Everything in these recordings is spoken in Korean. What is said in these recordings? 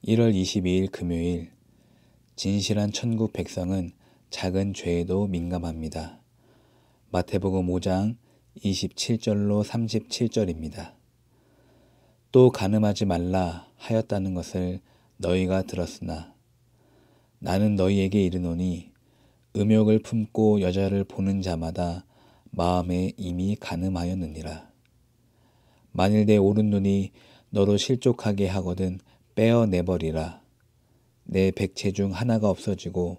1월 22일 금요일. 진실한 천국 백성은 작은 죄에도 민감합니다. 마태복음 5장 27절로 37절입니다. 또 간음하지 말라 하였다는 것을 너희가 들었으나 나는 너희에게 이르노니 음욕을 품고 여자를 보는 자마다 마음에 이미 간음하였느니라. 만일 내 오른눈이 너로 실족하게 하거든 빼어내버리라. 내 백체 중 하나가 없어지고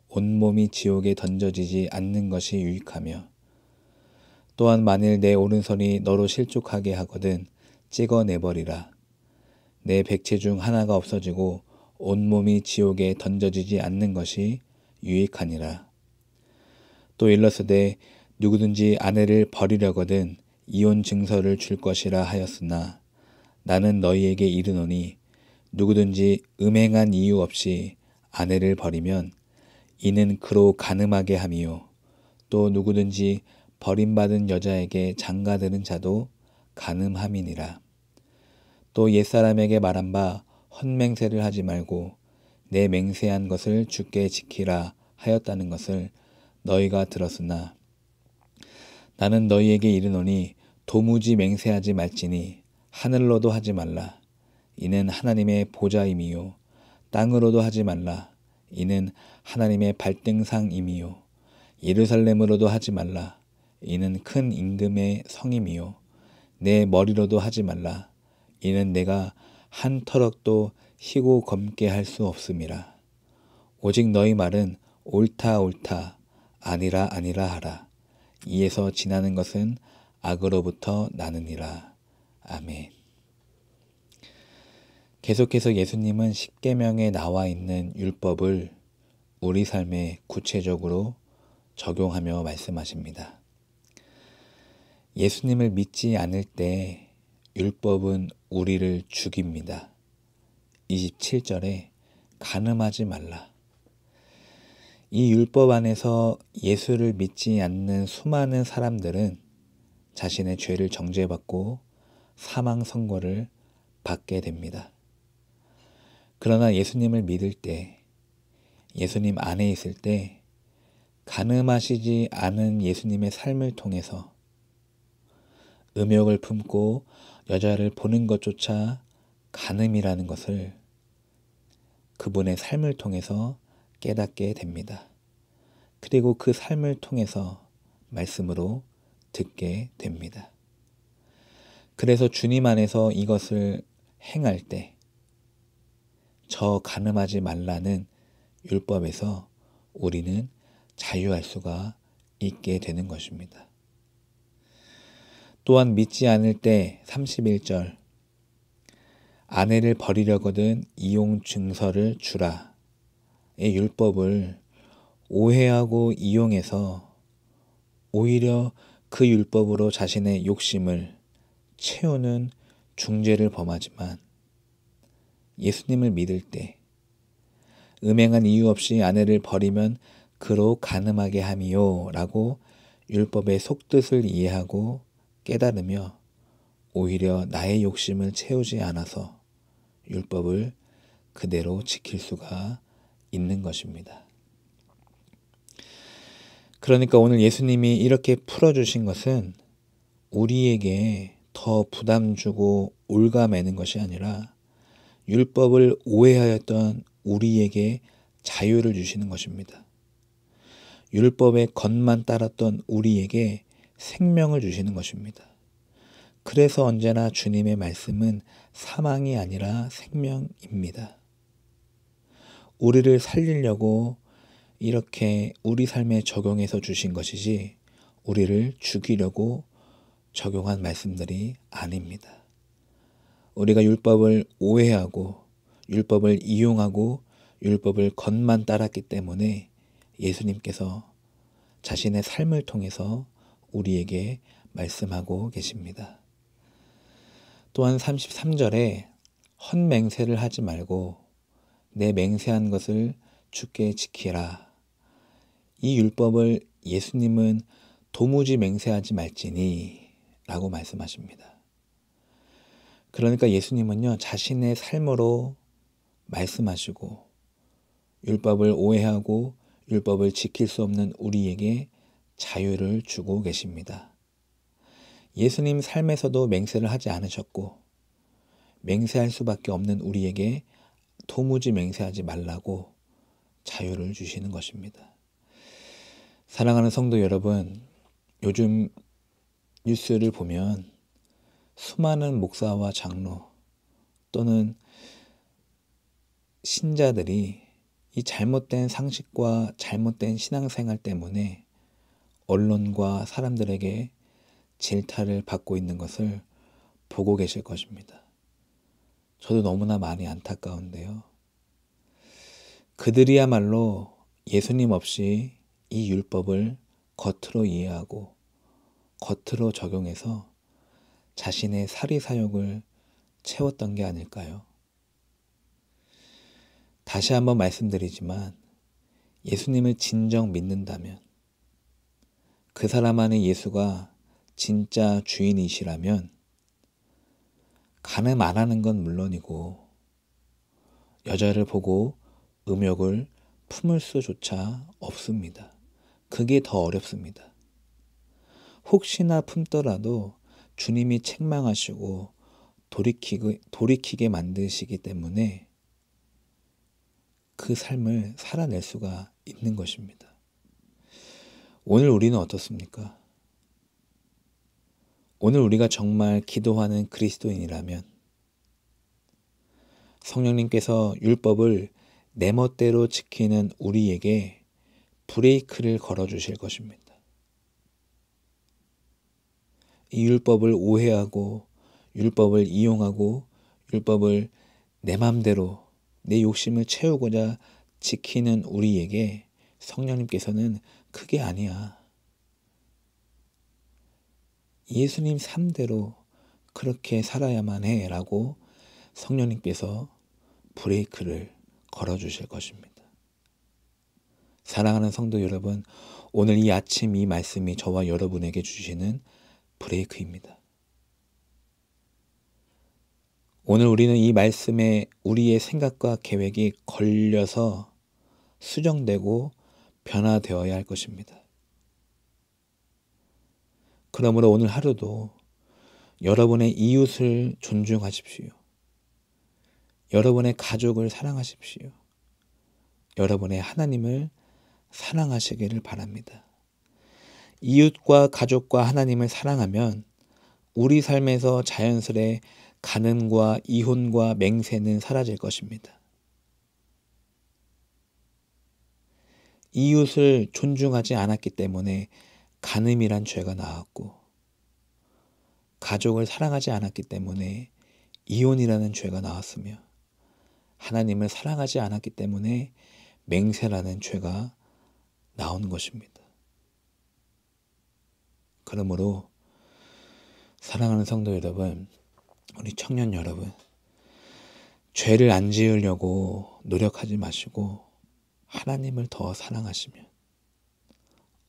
온몸이 지옥에 던져지지 않는 것이 유익하며, 또한 만일 내 오른손이 너로 실족하게 하거든 찍어내버리라. 내 백체 중 하나가 없어지고 온몸이 지옥에 던져지지 않는 것이 유익하니라. 또 일러스되 누구든지 아내를 버리려거든 이혼 증서를 줄 것이라 하였으나 나는 너희에게 이르노니 누구든지 음행한 이유 없이 아내를 버리면 이는 그로 간음하게 함이요 또 누구든지 버림받은 여자에게 장가드는 자도 간음함이니라. 또 옛사람에게 말한 바 헛맹세를 하지 말고 내 맹세한 것을 주께 지키라 하였다는 것을 너희가 들었으나 나는 너희에게 이르노니 도무지 맹세하지 말지니 하늘로도 하지 말라. 이는 하나님의 보좌임이요 땅으로도 하지 말라. 이는 하나님의 발등상임이요 예루살렘으로도 하지 말라. 이는 큰 임금의 성임이요 내 머리로도 하지 말라. 이는 내가 한 터럭도 희고 검게 할 수 없음이라. 오직 너희 말은 옳다 옳다 아니라 아니라 하라. 이에서 지나는 것은 악으로부터 나느니라. 아멘. 계속해서 예수님은 십계명에 나와 있는 율법을 우리 삶에 구체적으로 적용하며 말씀하십니다. 예수님을 믿지 않을 때 율법은 우리를 죽입니다. 27절에 간음하지 말라. 이 율법 안에서 예수를 믿지 않는 수많은 사람들은 자신의 죄를 정죄받고 사망 선고를 받게 됩니다. 그러나 예수님을 믿을 때, 예수님 안에 있을 때 간음하시지 않은 예수님의 삶을 통해서 음욕을 품고 여자를 보는 것조차 간음이라는 것을 그분의 삶을 통해서 깨닫게 됩니다. 그리고 그 삶을 통해서 말씀으로 듣게 됩니다. 그래서 주님 안에서 이것을 행할 때 저 간음하지 말라는 율법에서 우리는 자유할 수가 있게 되는 것입니다. 또한 믿지 않을 때 31절 아내를 버리려거든 이혼 증서를 주라. 의 율법을 오해하고 이용해서 오히려 그 율법으로 자신의 욕심을 채우는 중죄를 범하지만 예수님을 믿을 때 음행한 이유 없이 아내를 버리면 그로 간음하게 함이요 라고 율법의 속뜻을 이해하고 깨달으며 오히려 나의 욕심을 채우지 않아서 율법을 그대로 지킬 수가 있는 것입니다. 그러니까 오늘 예수님이 이렇게 풀어주신 것은 우리에게 더 부담 주고 올가매는 것이 아니라 율법을 오해하였던 우리에게 자유를 주시는 것입니다. 율법의 겉만 따랐던 우리에게 생명을 주시는 것입니다. 그래서 언제나 주님의 말씀은 사망이 아니라 생명입니다. 우리를 살리려고 이렇게 우리 삶에 적용해서 주신 것이지 우리를 죽이려고 적용한 말씀들이 아닙니다. 우리가 율법을 오해하고 율법을 이용하고 율법을 겉만 따랐기 때문에 예수님께서 자신의 삶을 통해서 우리에게 말씀하고 계십니다. 또한 33절에 헛맹세를 하지 말고 내 맹세한 것을 주께 지키라. 이 율법을 예수님은 도무지 맹세하지 말지니 라고 말씀하십니다. 그러니까 예수님은요 자신의 삶으로 말씀하시고 율법을 오해하고 율법을 지킬 수 없는 우리에게 자유를 주고 계십니다. 예수님 삶에서도 맹세를 하지 않으셨고 맹세할 수밖에 없는 우리에게 도무지 맹세하지 말라고 자유를 주시는 것입니다. 사랑하는 성도 여러분, 요즘 뉴스를 보면 수많은 목사와 장로 또는 신자들이 이 잘못된 상식과 잘못된 신앙생활 때문에 언론과 사람들에게 질타를 받고 있는 것을 보고 계실 것입니다. 저도 너무나 많이 안타까운데요. 그들이야말로 예수님 없이 이 율법을 겉으로 이해하고 겉으로 적용해서 자신의 사리사욕을 채웠던 게 아닐까요? 다시 한번 말씀드리지만 예수님을 진정 믿는다면 그 사람 안에 예수가 진짜 주인이시라면 간음 안 하는 건 물론이고 여자를 보고 음욕을 품을 수조차 없습니다. 그게 더 어렵습니다. 혹시나 품더라도 주님이 책망하시고 돌이키게 만드시기 때문에 그 삶을 살아낼 수가 있는 것입니다. 오늘 우리는 어떻습니까? 오늘 우리가 정말 기도하는 그리스도인이라면 성령님께서 율법을 내 멋대로 지키는 우리에게 브레이크를 걸어주실 것입니다. 이 율법을 오해하고 율법을 이용하고 율법을 내 맘대로 내 욕심을 채우고자 지키는 우리에게 성령님께서는 그게 아니야. 예수님 삶대로 그렇게 살아야만 해 라고 성령님께서 브레이크를 걸어주실 것입니다. 사랑하는 성도 여러분, 오늘 이 아침 이 말씀이 저와 여러분에게 주시는 브레이크입니다. 오늘 우리는 이 말씀에 우리의 생각과 계획이 걸려서 수정되고 변화되어야 할 것입니다. 그러므로 오늘 하루도 여러분의 이웃을 존중하십시오. 여러분의 가족을 사랑하십시오. 여러분의 하나님을 사랑하시기를 바랍니다. 이웃과 가족과 하나님을 사랑하면 우리 삶에서 자연스레 간음과 이혼과 맹세는 사라질 것입니다. 이웃을 존중하지 않았기 때문에 간음이란 죄가 나왔고 가족을 사랑하지 않았기 때문에 이혼이라는 죄가 나왔으며 하나님을 사랑하지 않았기 때문에 맹세라는 죄가 나온 것입니다. 그러므로 사랑하는 성도 여러분, 우리 청년 여러분, 죄를 안 지으려고 노력하지 마시고 하나님을 더 사랑하시면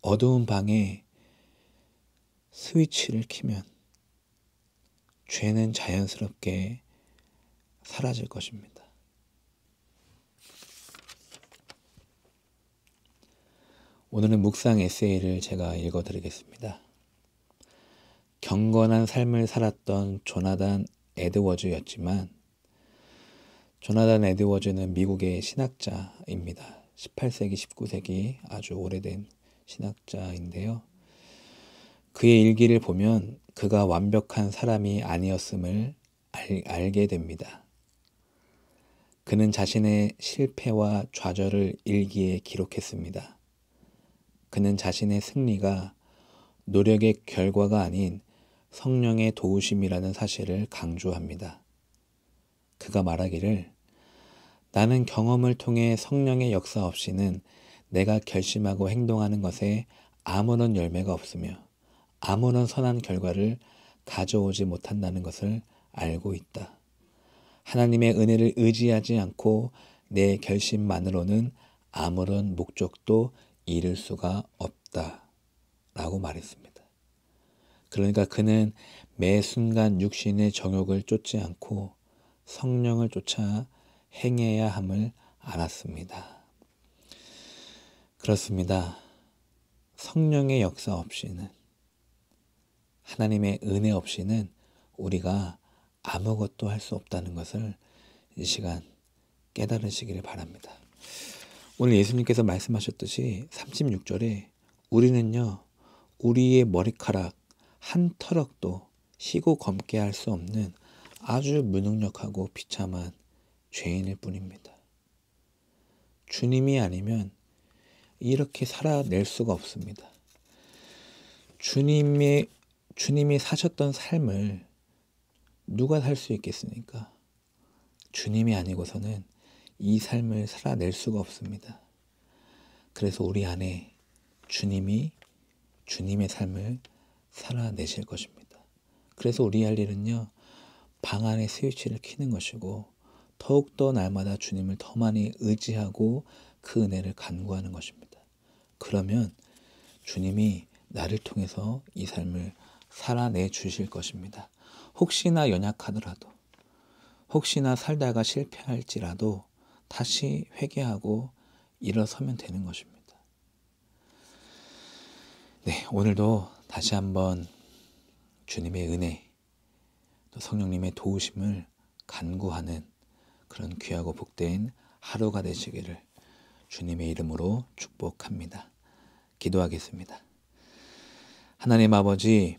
어두운 방에 스위치를 켜면 죄는 자연스럽게 사라질 것입니다. 오늘은 묵상 에세이를 제가 읽어드리겠습니다. 경건한 삶을 살았던 조나단 에드워즈였지만 조나단 에드워즈는 미국의 신학자입니다. 18세기, 19세기 아주 오래된 신학자인데요. 그의 일기를 보면 그가 완벽한 사람이 아니었음을 알게 됩니다. 그는 자신의 실패와 좌절을 일기에 기록했습니다. 그는 자신의 승리가 노력의 결과가 아닌 성령의 도우심이라는 사실을 강조합니다. 그가 말하기를 나는 경험을 통해 성령의 역사 없이는 내가 결심하고 행동하는 것에 아무런 열매가 없으며 아무런 선한 결과를 가져오지 못한다는 것을 알고 있다. 하나님의 은혜를 의지하지 않고 내 결심만으로는 아무런 목적도 이룰 수가 없다 라고 말했습니다. 그러니까 그는 매 순간 육신의 정욕을 쫓지 않고 성령을 쫓아 행해야 함을 알았습니다. 그렇습니다. 성령의 역사 없이는, 하나님의 은혜 없이는 우리가 아무것도 할 수 없다는 것을 이 시간 깨달으시기를 바랍니다. 오늘 예수님께서 말씀하셨듯이 36절에 우리는요, 우리의 머리카락 한 터럭도 희고 검게 할 수 없는 아주 무능력하고 비참한 죄인일 뿐입니다. 주님이 아니면 이렇게 살아낼 수가 없습니다. 주님이 사셨던 삶을 누가 살 수 있겠습니까? 주님이 아니고서는 이 삶을 살아낼 수가 없습니다. 그래서 우리 안에 주님이 주님의 삶을 살아내실 것입니다. 그래서 우리 할 일은요, 방 안에 스위치를 켜는 것이고 더욱더 날마다 주님을 더 많이 의지하고 그 은혜를 간구하는 것입니다. 그러면 주님이 나를 통해서 이 삶을 살아내 주실 것입니다. 혹시나 연약하더라도, 혹시나 살다가 실패할지라도 다시 회개하고 일어서면 되는 것입니다. 네, 오늘도 다시 한번 주님의 은혜, 또 성령님의 도우심을 간구하는 그런 귀하고 복된 하루가 되시기를 주님의 이름으로 축복합니다. 기도하겠습니다. 하나님 아버지,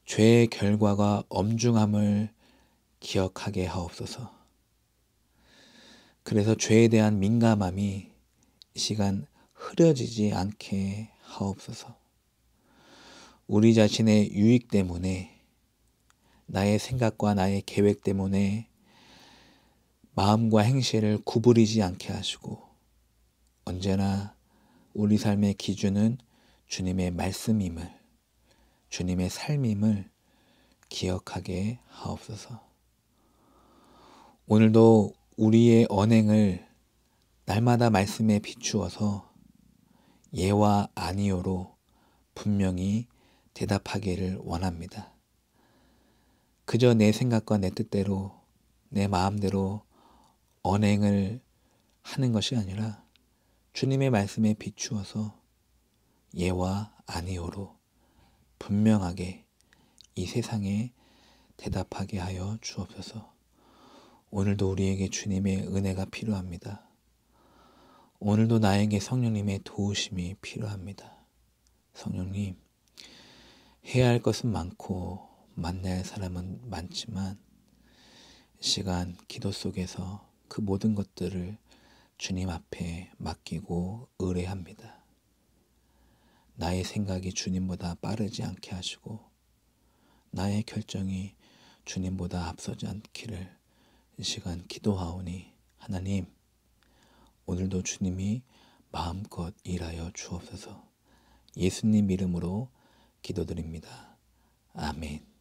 죄의 결과가 엄중함을 기억하게 하옵소서. 그래서 죄에 대한 민감함이 이 시간 흐려지지 않게 하옵소서. 우리 자신의 유익 때문에, 나의 생각과 나의 계획 때문에 마음과 행실을 구부리지 않게 하시고, 언제나 우리 삶의 기준은 주님의 말씀임을, 주님의 삶임을 기억하게 하옵소서. 오늘도 우리의 언행을 날마다 말씀에 비추어서 예와 아니요로 분명히 대답하기를 원합니다. 그저 내 생각과 내 뜻대로, 내 마음대로 언행을 하는 것이 아니라 주님의 말씀에 비추어서 예와 아니요로 분명하게 이 세상에 대답하게 하여 주옵소서. 오늘도 우리에게 주님의 은혜가 필요합니다. 오늘도 나에게 성령님의 도우심이 필요합니다. 성령님, 해야 할 것은 많고 만나야 할 사람은 많지만 이 시간 기도 속에서 그 모든 것들을 주님 앞에 맡기고 의뢰합니다. 나의 생각이 주님보다 빠르지 않게 하시고 나의 결정이 주님보다 앞서지 않기를 이 시간 기도하오니, 하나님, 오늘도 주님이 마음껏 일하여 주옵소서. 예수님 이름으로 기도드립니다. 아멘.